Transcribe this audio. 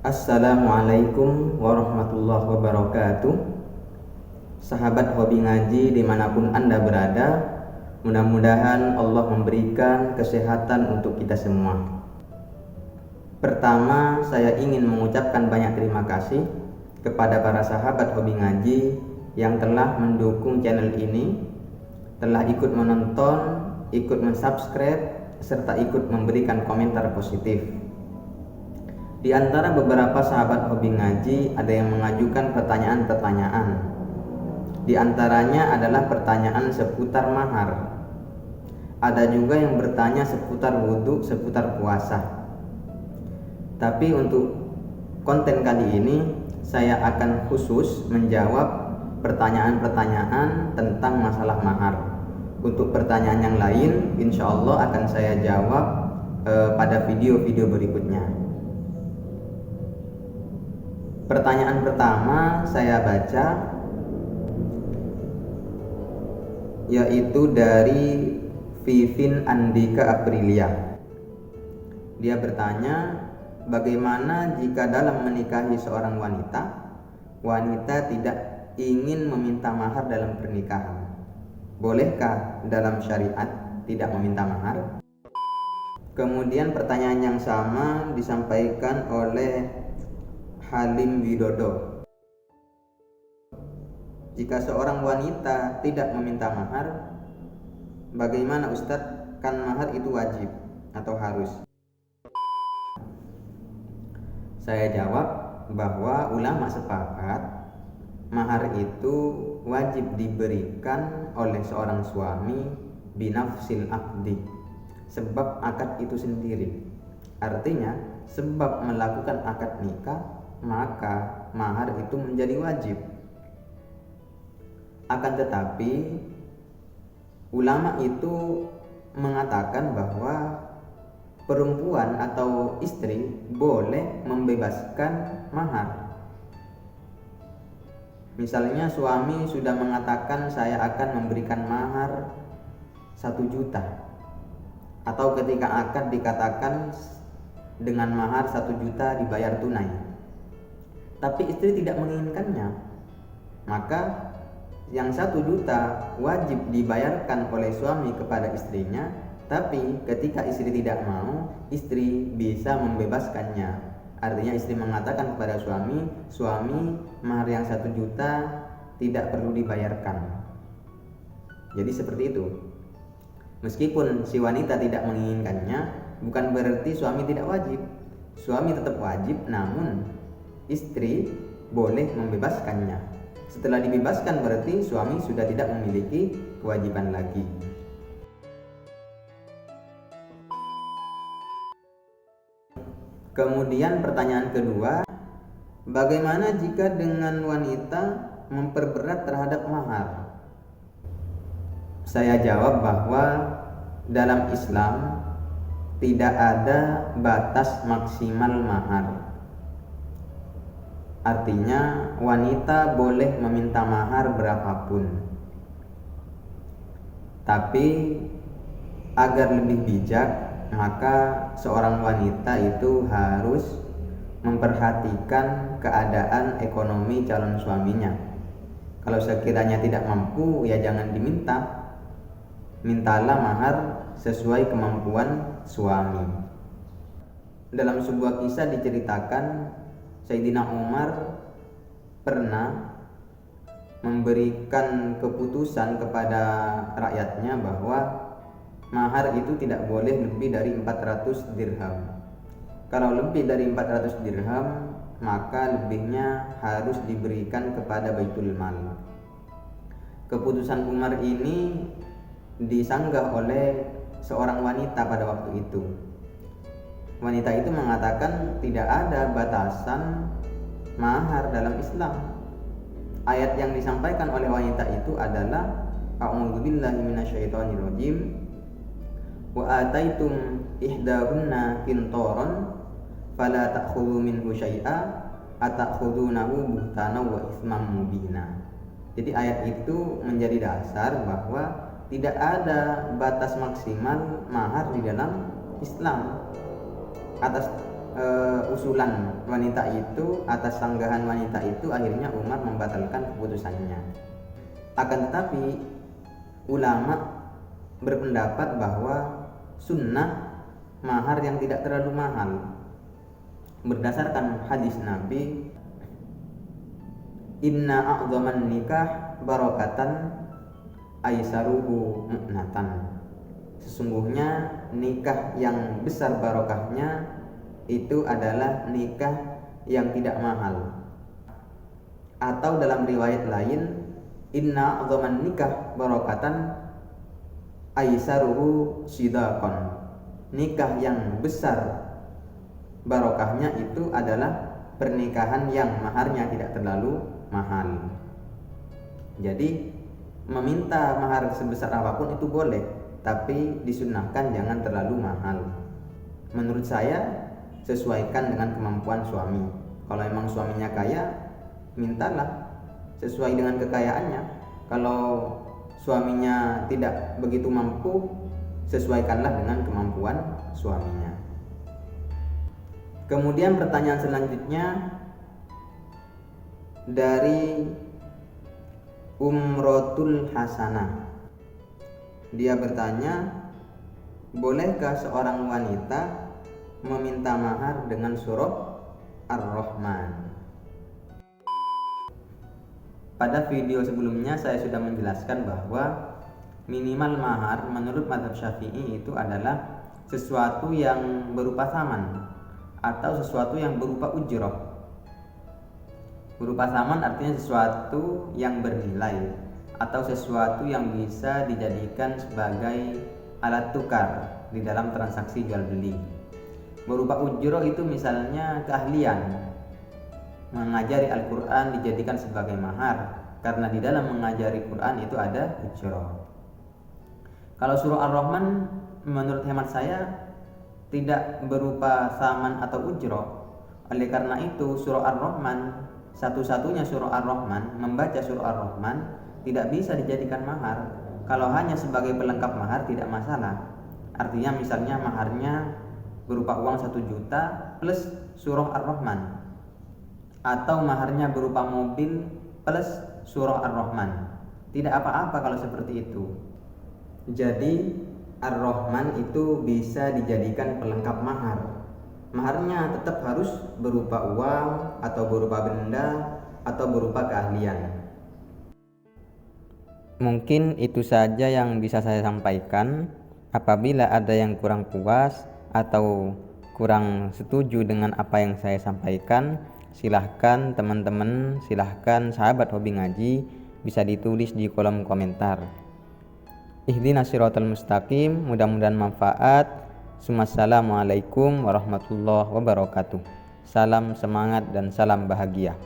Assalamualaikum warahmatullahi wabarakatuh. Sahabat hobi ngaji dimanapun Anda berada, mudah-mudahan Allah memberikan kesehatan untuk kita semua. Pertama, saya ingin mengucapkan banyak terima kasih kepada para sahabat hobi ngaji yang telah mendukung channel ini, telah ikut menonton, ikut mensubscribe, serta ikut memberikan komentar positif. Di antara beberapa sahabat hobi ngaji ada yang mengajukan pertanyaan-pertanyaan. Di antaranya adalah pertanyaan seputar mahar. Ada juga yang bertanya seputar wudhu, seputar puasa. Tapi untuk konten kali ini saya akan khusus menjawab pertanyaan-pertanyaan tentang masalah mahar. Untuk pertanyaan yang lain, insya Allah akan saya jawab pada video-video berikutnya. Pertanyaan pertama saya baca, yaitu dari Vivin Andika Aprilia. Dia bertanya, bagaimana jika dalam menikahi seorang wanita tidak ingin meminta mahar dalam pernikahan? Bolehkah dalam syariat tidak meminta mahar? Kemudian pertanyaan yang sama disampaikan oleh Halim Widodo. Jika seorang wanita tidak meminta mahar, bagaimana Ustadz? Kan mahar itu wajib atau harus? Saya jawab bahwa ulama sepakat mahar itu wajib diberikan oleh seorang suami binafsil akdi, sebab akad itu sendiri. Artinya sebab melakukan akad nikah, maka mahar itu menjadi wajib. Akan tetapi ulama itu mengatakan bahwa perempuan atau istri boleh membebaskan mahar. Misalnya suami sudah mengatakan saya akan memberikan mahar 1 juta, atau ketika akad dikatakan dengan mahar 1 juta dibayar tunai, tapi istri tidak menginginkannya, maka yang 1 juta wajib dibayarkan oleh suami kepada istrinya. Tapi ketika istri tidak mau, istri bisa membebaskannya. Artinya istri mengatakan kepada suami mahar yang 1 juta tidak perlu dibayarkan. Jadi seperti itu. Meskipun si wanita tidak menginginkannya, bukan berarti suami tidak wajib. Suami tetap wajib, namun istri boleh membebaskannya. Setelah dibebaskan berarti suami sudah tidak memiliki kewajiban lagi. Kemudian pertanyaan kedua, bagaimana jika dengan wanita memperberat terhadap mahar? Saya jawab bahwa dalam Islam tidak ada batas maksimal mahar. Artinya wanita boleh meminta mahar berapapun. Tapi agar lebih bijak, maka seorang wanita itu harus memperhatikan keadaan ekonomi calon suaminya. Kalau sekiranya tidak mampu, ya jangan diminta. Mintalah mahar sesuai kemampuan suami. Dalam sebuah kisah diceritakan Sayyidina Umar pernah memberikan keputusan kepada rakyatnya bahwa mahar itu tidak boleh lebih dari 400 dirham. Kalau lebih dari 400 dirham, maka lebihnya harus diberikan kepada Baitul Mal. Keputusan Umar ini disanggah oleh seorang wanita pada waktu itu. Wanita itu mengatakan tidak ada batasan mahar dalam Islam. Ayat yang disampaikan oleh wanita itu adalah A'udzubillahi minasyaitonirrajim. Wa ataitum ihdahunna qintaran fala ta'khudhu minhu syai'a atakhudhunahu buhtanan wa itsman mubina. Jadi ayat itu menjadi dasar bahwa tidak ada batas maksimal mahar di dalam Islam. Atas usulan wanita itu, atas sanggahan wanita itu, akhirnya Umar membatalkan keputusannya. Akan tetapi ulama berpendapat bahwa sunnah mahar yang tidak terlalu mahal berdasarkan hadis Nabi, inna a'dhaman nikah barakatan aisaruhu mu'natan. Sesungguhnya nikah yang besar barokahnya itu adalah nikah yang tidak mahal. Atau dalam riwayat lain, inna a'dhaman nikah barakatan aisaruhu sidaqan. Nikah yang besar barokahnya itu adalah pernikahan yang maharnya tidak terlalu mahal. Jadi meminta mahar sebesar apapun itu boleh, tapi disunahkan jangan terlalu mahal. Menurut saya sesuaikan dengan kemampuan suami. Kalau memang suaminya kaya, mintalah sesuai dengan kekayaannya. Kalau suaminya tidak begitu mampu, sesuaikanlah dengan kemampuan suaminya. Kemudian pertanyaan selanjutnya dari Umrotul Hasanah. Dia bertanya, bolehkah seorang wanita meminta mahar dengan surah Ar-Rahman? Pada video sebelumnya saya sudah menjelaskan bahwa minimal mahar menurut mazhab Syafi'i itu adalah sesuatu yang berupa saman atau sesuatu yang berupa ujroh. Berupa saman artinya sesuatu yang bernilai atau sesuatu yang bisa dijadikan sebagai alat tukar di dalam transaksi jual beli. Berupa ujroh itu misalnya keahlian mengajari Al-Quran dijadikan sebagai mahar, karena di dalam mengajari Quran itu ada ujroh. Kalau surah Ar-Rahman menurut hemat saya tidak berupa saman atau ujroh. Oleh karena itu surah Ar-Rahman, satu-satunya surah Ar-Rahman, membaca surah Ar-Rahman tidak bisa dijadikan mahar. Kalau hanya sebagai pelengkap mahar tidak masalah. Artinya misalnya maharnya berupa uang 1 juta plus surah Ar-Rahman, atau maharnya berupa mobil plus surah Ar-Rahman. Tidak apa-apa kalau seperti itu. Jadi Ar-Rahman itu bisa dijadikan pelengkap mahar. Maharnya tetap harus berupa uang atau berupa benda atau berupa keahlian. Mungkin itu saja yang bisa saya sampaikan. Apabila ada yang kurang puas atau kurang setuju dengan apa yang saya sampaikan, silahkan teman-teman, silahkan sahabat hobi ngaji bisa ditulis di kolom komentar. Ihdinas siratal mustaqim, mudah-mudahan manfaat. Assalamualaikum warahmatullahi wabarakatuh. Salam semangat dan salam bahagia.